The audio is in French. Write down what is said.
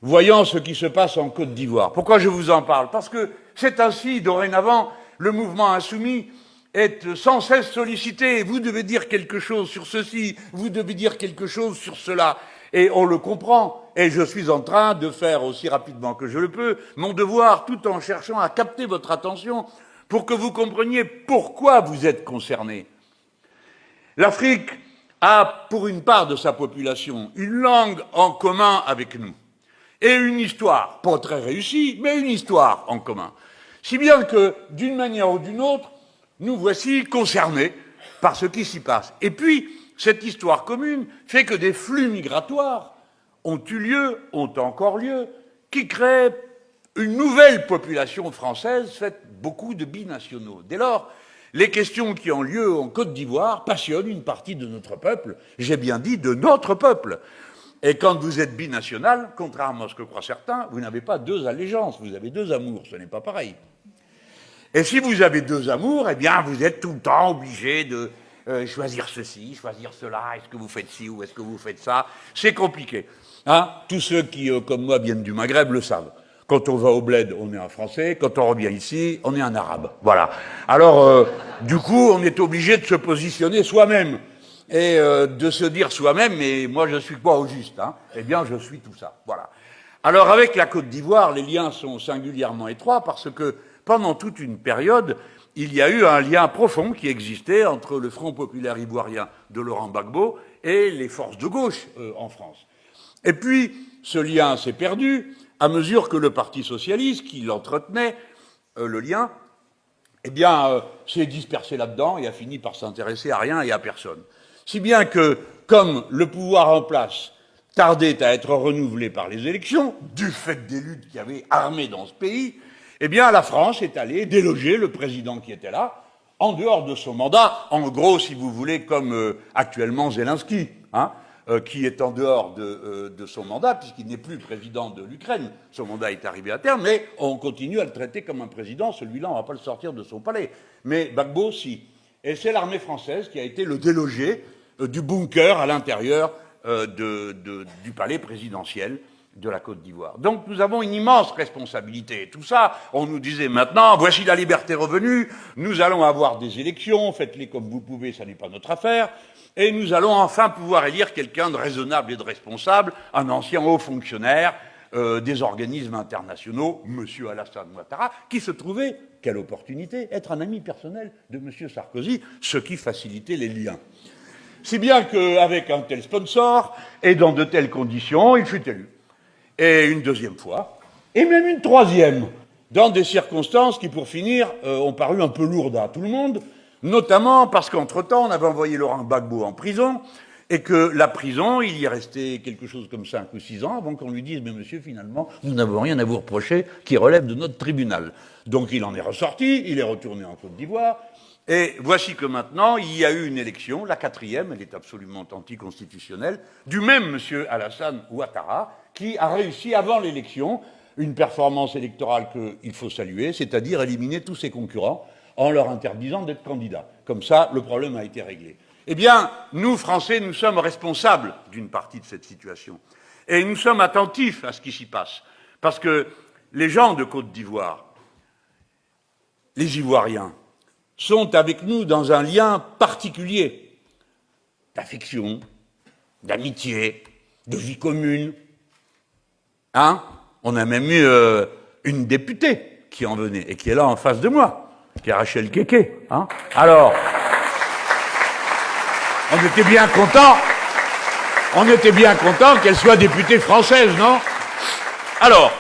voyant ce qui se passe en Côte d'Ivoire. Pourquoi je vous en parle? Parce que c'est ainsi, dorénavant, le mouvement insoumis est sans cesse sollicité. Vous devez dire quelque chose sur ceci, vous devez dire quelque chose sur cela. Et on le comprend. Et je suis en train de faire aussi rapidement que je le peux mon devoir, tout en cherchant à capter votre attention pour que vous compreniez pourquoi vous êtes concernés. L'Afrique a, pour une part de sa population, une langue en commun avec nous. Et une histoire, pas très réussie, mais une histoire en commun. Si bien que, d'une manière ou d'une autre, nous voici concernés par ce qui s'y passe. Et puis, cette histoire commune fait que des flux migratoires ont eu lieu, ont encore lieu, qui créent une nouvelle population française faite beaucoup de binationaux. Dès lors, les questions qui ont lieu en Côte d'Ivoire passionnent une partie de notre peuple, j'ai bien dit de notre peuple. Et quand vous êtes binational, contrairement à ce que croient certains, vous n'avez pas deux allégeances, vous avez deux amours, ce n'est pas pareil. Et si vous avez deux amours, eh bien vous êtes tout le temps obligé de choisir ceci, choisir cela, est-ce que vous faites ci ou est-ce que vous faites ça? C'est compliqué. Hein? Tous ceux qui, comme moi, viennent du Maghreb le savent. Quand on va au bled, on est un Français. Quand on revient ici, on est un Arabe. Voilà. Alors, du coup, on est obligé de se positionner soi-même et de se dire soi-même, mais moi, je suis pas au juste. Hein. Eh bien, je suis tout ça. Voilà. Alors, avec la Côte d'Ivoire, les liens sont singulièrement étroits parce que pendant toute une période, il y a eu un lien profond qui existait entre le Front populaire ivoirien de Laurent Gbagbo et les forces de gauche en France. Et puis, ce lien s'est perdu à mesure que le Parti socialiste, qui l'entretenait, le lien, eh bien, s'est dispersé là-dedans et a fini par s'intéresser à rien et à personne. Si bien que, comme le pouvoir en place tardait à être renouvelé par les élections, du fait des luttes qu'il y avait armées dans ce pays, eh bien, la France est allée déloger le président qui était là, en dehors de son mandat, en gros, si vous voulez, comme actuellement Zelensky, hein, qui est en dehors de son mandat, puisqu'il n'est plus président de l'Ukraine. Son mandat est arrivé à terme, mais on continue à le traiter comme un président. Celui-là, on ne va pas le sortir de son palais. Mais Gbagbo, si. Et c'est l'armée française qui a été le délogé du bunker à l'intérieur du palais présidentiel de la Côte d'Ivoire. Donc nous avons une immense responsabilité. Et tout ça, on nous disait maintenant, voici la liberté revenue, nous allons avoir des élections, faites-les comme vous pouvez, ça n'est pas notre affaire, et nous allons enfin pouvoir élire quelqu'un de raisonnable et de responsable, un ancien haut fonctionnaire des organismes internationaux, M. Alassane Ouattara, qui se trouvait, quelle opportunité, être un ami personnel de M. Sarkozy, ce qui facilitait les liens. Si bien qu'avec un tel sponsor, et dans de telles conditions, il fut élu. Et une deuxième fois, et même une troisième, dans des circonstances qui, pour finir, ont paru un peu lourdes à tout le monde, notamment parce qu'entre-temps, on avait envoyé Laurent Gbagbo en prison, et que la prison, il y est resté quelque chose comme 5 ou 6 ans avant qu'on lui dise « Mais monsieur, finalement, nous n'avons rien à vous reprocher qui relève de notre tribunal. » Donc il en est ressorti, il est retourné en Côte d'Ivoire, et voici que maintenant, il y a eu une élection, la 4e, elle est absolument anticonstitutionnelle, du même monsieur Alassane Ouattara, qui a réussi avant l'élection une performance électorale qu'il faut saluer, c'est-à-dire éliminer tous ses concurrents en leur interdisant d'être candidats. Comme ça, le problème a été réglé. Eh bien, nous, Français, nous sommes responsables d'une partie de cette situation. Et nous sommes attentifs à ce qui s'y passe. Parce que les gens de Côte d'Ivoire, les Ivoiriens, sont avec nous dans un lien particulier d'affection, d'amitié, de vie commune. Hein? On a même eu une députée qui en venait et qui est là en face de moi, qui est Rachel Keke. Hein? Alors, on était bien contents qu'elle soit députée française, non? Alors,